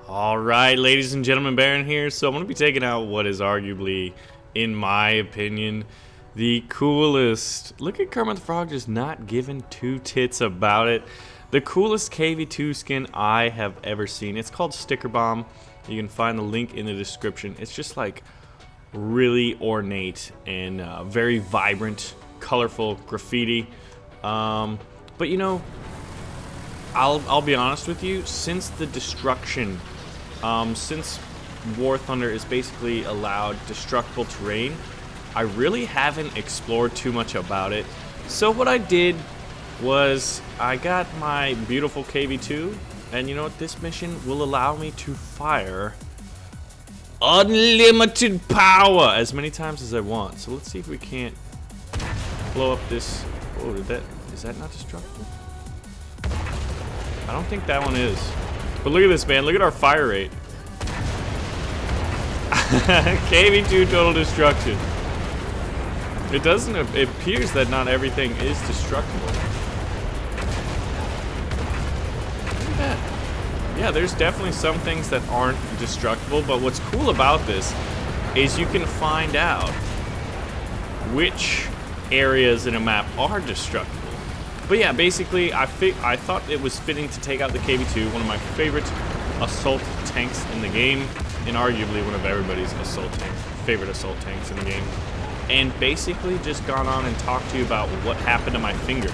Alright, ladies and gentlemen, Baron here. So I'm going to be taking out what is arguably, in my opinion, the coolest. Look at Kermit the Frog just not giving two tits about it. The coolest KV-2 skin I have ever seen. It's called Sticker Bomb. You can find the link in the description. It's just like really ornate and very vibrant, colorful graffiti. But you know, I'll be honest with you, since the destruction, since War Thunder is basically allowed destructible terrain, I really haven't explored too much about it. So what I did was I got my beautiful KV-2, and you know what, this mission will allow me to fire unlimited power as many times as I want. So let's see if we can't blow up this. Oh, is that not destructible? I don't think that one is. But look at this, man. Look at our fire rate. KV-2 total destruction. It appears that not everything is destructible. Look at that. Yeah, there's definitely some things that aren't destructible, but what's cool about this is you can find out which areas in a map are destructible. But yeah, basically, I thought it was fitting to take out the KV-2, one of my favorite assault tanks in the game, and arguably one of everybody's favorite assault tanks in the game, and basically just gone on and talked to you about what happened to my finger.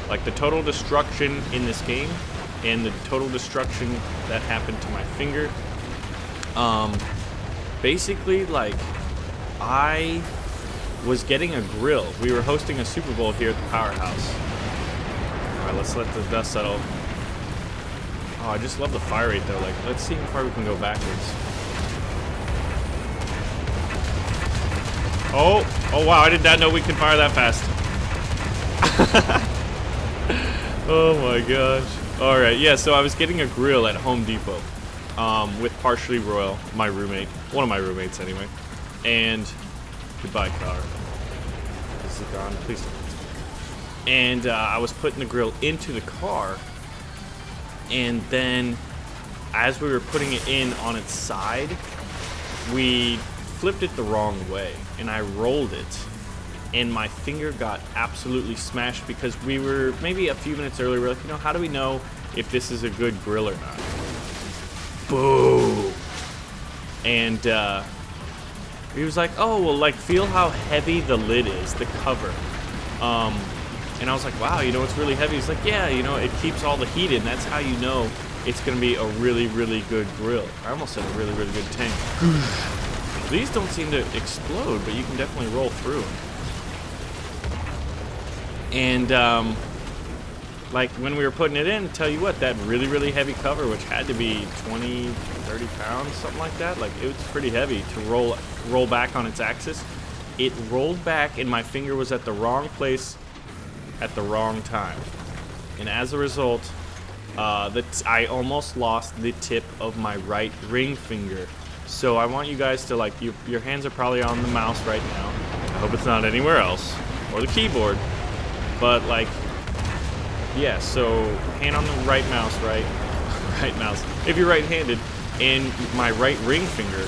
Like the total destruction in this game, and the total destruction that happened to my finger. Basically, like, I was getting a grill. We were hosting a Super Bowl here at the Powerhouse. Alright, let's let the dust settle. Oh, I just love the fire rate though. Like, let's see how far we can go backwards. Oh wow, I did not know we could fire that fast. Oh my gosh. Alright, yeah, so I was getting a grill at Home Depot with Partially Royal, my roommate. One of my roommates anyway. And goodbye, car. Is it gone? Please don't. And I was putting the grill into the car, and then as we were putting it in on its side, we flipped it the wrong way, and I rolled it, and my finger got absolutely smashed because we were maybe a few minutes earlier, we were like, you know, how do we know if this is a good grill or not? Boom! And he was like, oh, well, like, feel how heavy the lid is, the cover. And I was like, wow, you know, it's really heavy. He's like, yeah, you know, it keeps all the heat in. That's how you know it's going to be a really, really good grill. I almost said a really, really good tank. These don't seem to explode, but you can definitely roll through them. And, like, when we were putting it in, tell you what, that really, really heavy cover, which had to be 20, 30 pounds, something like that. Like, it was pretty heavy to roll back on its axis. It rolled back, and my finger was at the wrong place at the wrong time, and as a result, I almost lost the tip of my right ring finger. So I want you guys to, like, your hands are probably on the mouse right now. I hope it's not anywhere else, or the keyboard, but like, yeah, so hand on the right mouse, right mouse, if you're right-handed, and my right ring finger,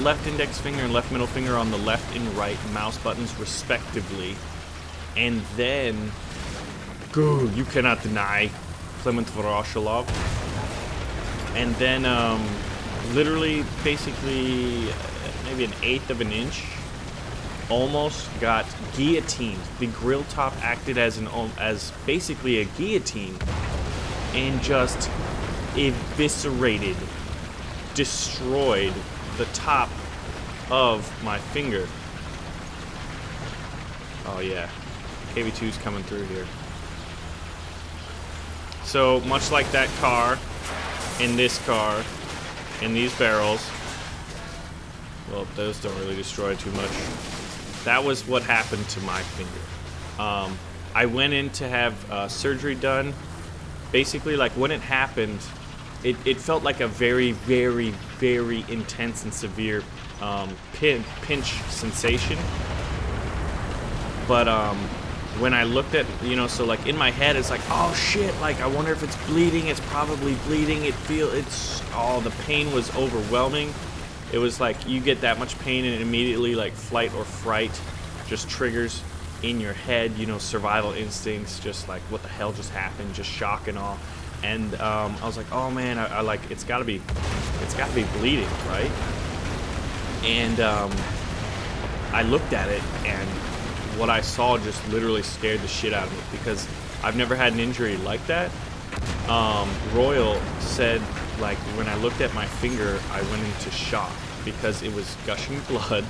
left index finger and left middle finger on the left and right mouse buttons respectively. And then, you cannot deny Clement Voroshilov. And then, literally, basically, maybe an eighth of an inch, almost got guillotined. The grill top acted as basically a guillotine, and just eviscerated, destroyed the top of my finger. Oh yeah. KV-2's coming through here. So, much like that car, and this car, and these barrels, well, those don't really destroy too much. That was what happened to my finger. I went in to have surgery done. Basically, like, when it happened, it felt like a very, very, very intense and severe pinch sensation. But when I looked at, you know, so like in my head, it's like, oh shit, like I wonder if it's bleeding. It's probably bleeding. Oh, the pain was overwhelming. It was like you get that much pain and immediately like flight or fright just triggers in your head, you know, survival instincts, just like what the hell just happened, just shock and all. And I was like, oh man, I like, it's gotta be bleeding, right? And I looked at it, and what I saw just literally scared the shit out of me, because I've never had an injury like that. Royal said, like, when I looked at my finger, I went into shock because it was gushing blood.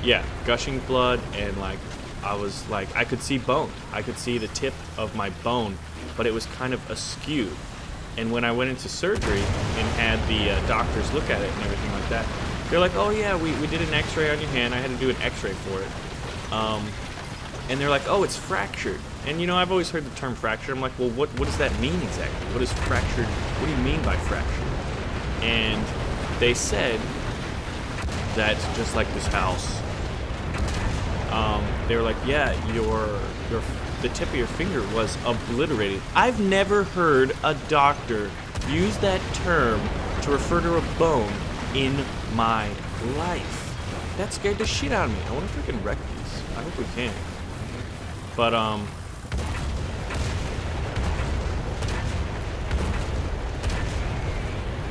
Yeah, gushing blood, and like I was like, I could see bone. I could see the tip of my bone, but it was kind of askew. And when I went into surgery and had the doctors look at it and everything like that, they're like, oh yeah, we did an x-ray on your hand. I had to do an x-ray for it. And they're like, oh, it's fractured. And you know, I've always heard the term fractured. I'm like, well, what does that mean exactly? What is fractured? What do you mean by fractured? And they said that just like this house, they were like, yeah, the tip of your finger was obliterated. I've never heard a doctor use that term to refer to a bone in my life. That scared the shit out of me. I wonder if we can wreck these. I hope we can. But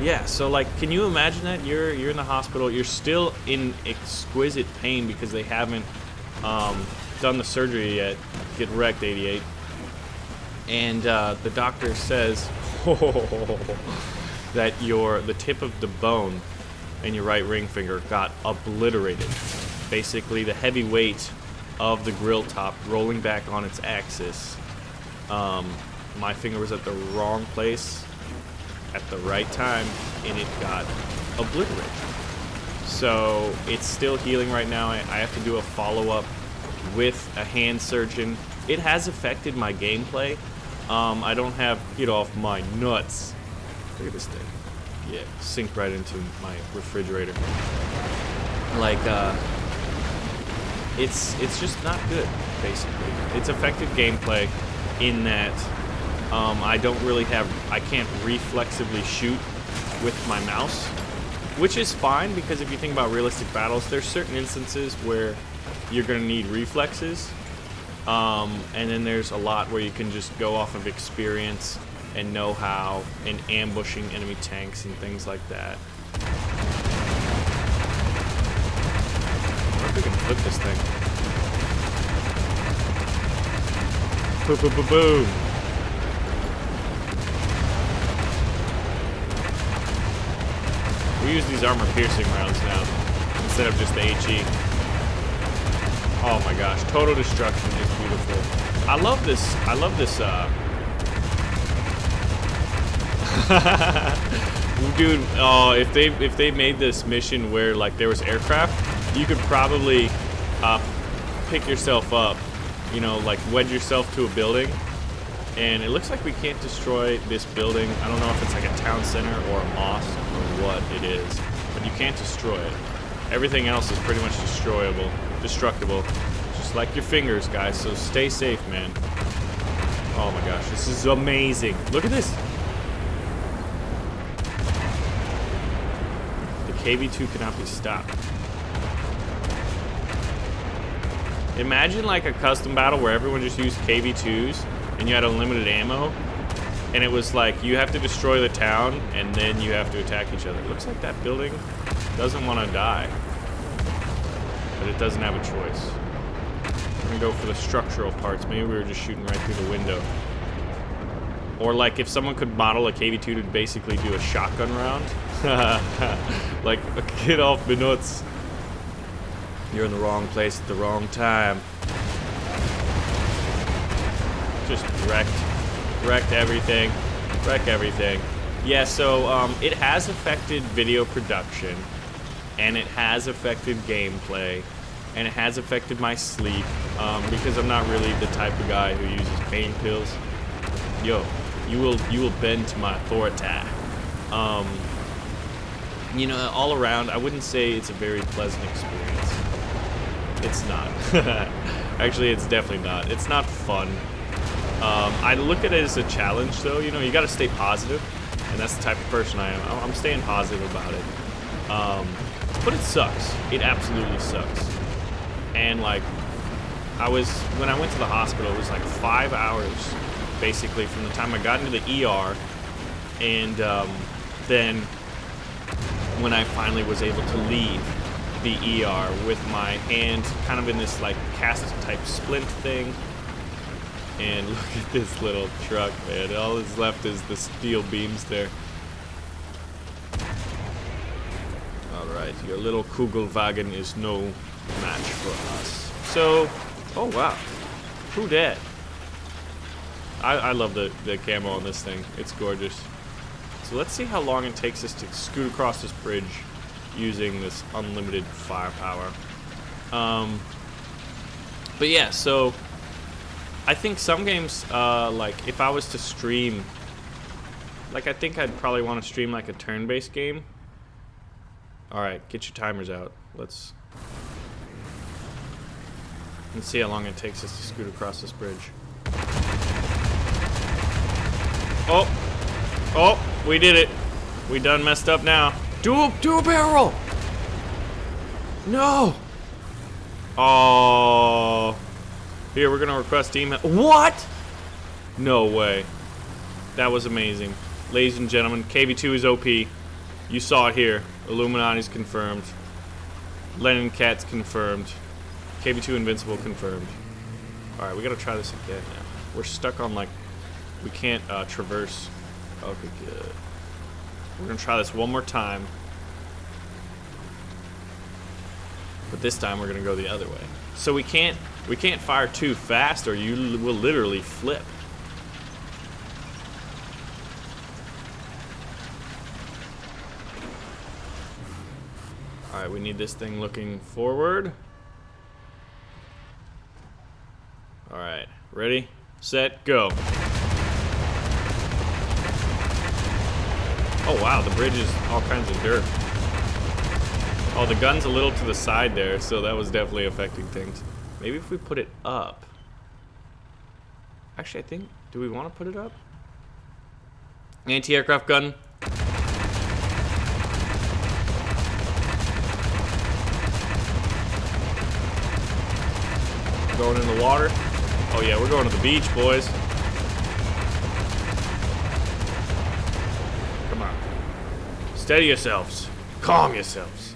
yeah, so like, can you imagine that you're in the hospital, you're still in exquisite pain because they haven't done the surgery yet. Get wrecked, 88. And the doctor says that the tip of the bone in your right ring finger got obliterated. Basically, the heavy weight of the grill top rolling back on its axis. My finger was at the wrong place at the right time, and it got obliterated. So it's still healing right now. I have to do a follow-up with a hand surgeon. It has affected my gameplay. I don't have get off my nuts. Look at this thing. Yeah, sink right into my refrigerator. Like, it's just not good, basically. It's affected gameplay in that I can't reflexively shoot with my mouse, which is fine, because if you think about realistic battles, there's certain instances where you're going to need reflexes, and then there's a lot where you can just go off of experience and know-how and ambushing enemy tanks and things like that. I wonder if we can flip this thing. Boom, boom, boom, boom. We use these armor-piercing rounds now instead of just the HE. Oh my gosh, total destruction is beautiful. I love this. Dude, oh, if they made this mission where like there was aircraft, you could probably pick yourself up, you know, like wedge yourself to a building. And it looks like we can't destroy this building. I don't know if it's like a town center or a mosque or what it is, but you can't destroy it. Everything else is pretty much destructible, just like your fingers, guys. So stay safe, man. Oh my gosh, this is amazing. Look at this. The KV-2 cannot be stopped. Imagine like a custom battle where everyone just used KV-2s and you had unlimited ammo, and it was like you have to destroy the town and then you have to attack each other. It looks like that building doesn't want to die, but it doesn't have a choice. We're gonna go for the structural parts. Maybe we were just shooting right through the window. Or like if someone could model a KV-2 to basically do a shotgun round. Like, get off my nuts. You're in the wrong place at the wrong time. Just wrecked everything. Wreck everything. Yeah, so it has affected video production, and it has affected gameplay, and it has affected my sleep, because I'm not really the type of guy who uses pain pills. Yo, you will bend to my authority. You know, all around, I wouldn't say it's a very pleasant experience. It's not. Actually, it's definitely not. It's not fun. I look at it as a challenge, though. You know, you got to stay positive, and that's the type of person I am. I'm staying positive about it. But it sucks. It absolutely sucks. And like, when I went to the hospital, it was like 5 hours, basically, from the time I got into the ER, and then when I finally was able to leave the ER with my hand kind of in this like cast type splint thing. And look at this little truck, man. All that's left is the steel beams there. Alright, your little Kugelwagen is no match for us. So, oh wow. Who dat? I love the camo on this thing. It's gorgeous. So let's see how long it takes us to scoot across this bridge using this unlimited firepower. But yeah, so I think some games, like if I was to stream, like I think I'd probably want to stream like a turn-based game. Alright, get your timers out. Let's see how long it takes us to scoot across this bridge. Oh! Oh, we did it. We done messed up now. Dual barrel! No! Oh. Here, we're gonna request team. What? No way. That was amazing. Ladies and gentlemen, KV-2 is OP. You saw it here. Illuminati's confirmed. Lennon Cat's confirmed. KV-2 Invincible confirmed. Alright, we gotta try this again now. We're stuck on like, we can't traverse. Okay, good. We're gonna try this one more time. But this time we're gonna go the other way. So we can't fire too fast or you will literally flip. Alright, we need this thing looking forward. Alright, ready, set, go. Oh wow, the bridge is all kinds of dirt. Oh, the gun's a little to the side there, so that was definitely affecting things. Maybe if we put it up. Actually, I think, do we want to put it up? Anti-aircraft gun. Going in the water. Oh yeah, we're going to the beach, boys. Come on. Steady yourselves. Calm yourselves.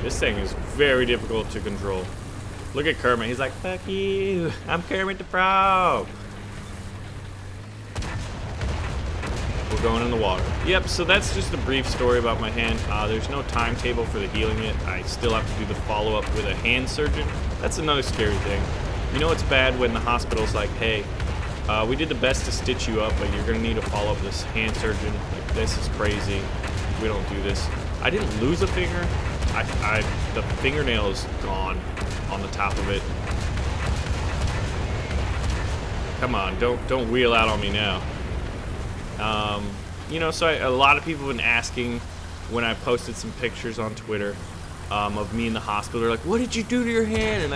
This thing is very difficult to control. Look at Kermit. He's like, fuck you. I'm Kermit the Frog. We're going in the water. Yep, so that's just a brief story about my hand. There's no timetable for the healing it. I still have to do the follow-up with a hand surgeon. That's another scary thing. You know it's bad when the hospital's like, hey, we did the best to stitch you up, but you're going to need to follow up with this hand surgeon. Like, this is crazy. We don't do this. I didn't lose a finger. The fingernail is gone on the top of it. Come on, don't wheel out on me now. You know, so a lot of people have been asking when I posted some pictures on Twitter of me in the hospital. They're like, what did you do to your hand? And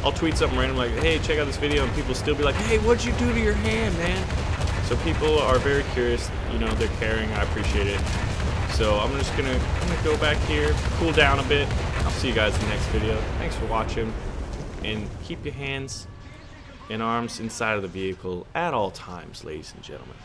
I'll tweet something random like, hey, check out this video, and people still be like, hey, what'd you do to your hand, man? So people are very curious. You know, they're caring. I appreciate it. So I'm gonna go back here, cool down a bit. I'll see you guys in the next video. Thanks for watching, and keep your hands and arms inside of the vehicle at all times, ladies and gentlemen.